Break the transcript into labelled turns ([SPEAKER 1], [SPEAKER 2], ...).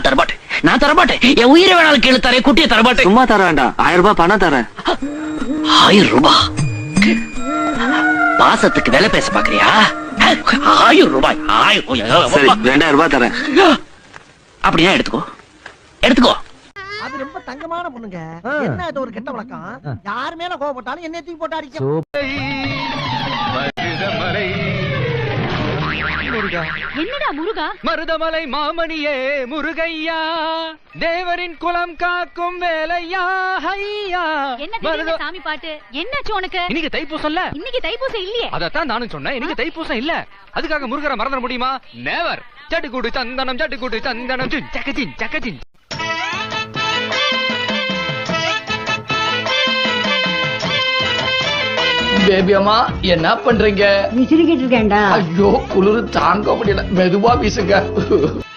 [SPEAKER 1] தரமாட்டேன், நான் தரமாட்டேன். என் உயிரை வேணாலும் கேளு தரேன், குட்டியை தரமாட்டேன்.
[SPEAKER 2] சும்மா தர வேண்டாம், 1000 ரூபாய் பணம் தரேன்.
[SPEAKER 1] 1000 ரூபாய்? பாசத்துக்கு வேலை பேச பாக்குறியா? 1000 ரூபாய்?
[SPEAKER 2] சரி, 2000 ரூபாய் தரேன்.
[SPEAKER 1] அப்படியா? எடுத்துக்கோ, எடுத்துக்கோ.
[SPEAKER 3] அது ரொம்ப தங்கமான பொண்ணுங்க. என்ன இது ஒரு கெட்ட வழக்கம்? யார் மேல கோவப்பட்டாலும் என்ன தூக்கி போட்டு அடிக்கும்.
[SPEAKER 4] என்னடா முருகா?
[SPEAKER 5] மருதமலை மாமணியே முருகையா, தேவரின் குலம் காக்கும் வேலையா.
[SPEAKER 4] என்ன திடீர்னு சாமி பாட்டு? என்னாச்சு உனக்கு?
[SPEAKER 5] இன்னைக்கு தைப்பூசம்ல.
[SPEAKER 4] இன்னைக்கு தைப்பூசம் இல்லையே.
[SPEAKER 5] அதத்தான் நானும் சொன்னேன், இன்னைக்கு தைப்பூசம் இல்ல. அதுக்காக முருகரை மறந்துட முடியுமா? நேவர். சட்டுக்கூடு சந்தனம், சட்டுக்கூடு சந்தனம், சக்கச்சின் சக்கச்சின்.
[SPEAKER 6] பேபி அம்மா என்ன பண்றீங்க?
[SPEAKER 7] விசிறிக்கிட்டு இருக்கேன்டா.
[SPEAKER 6] ஐயோ குளிர் தாங்க முடியல, மெதுவா வீசுங்க.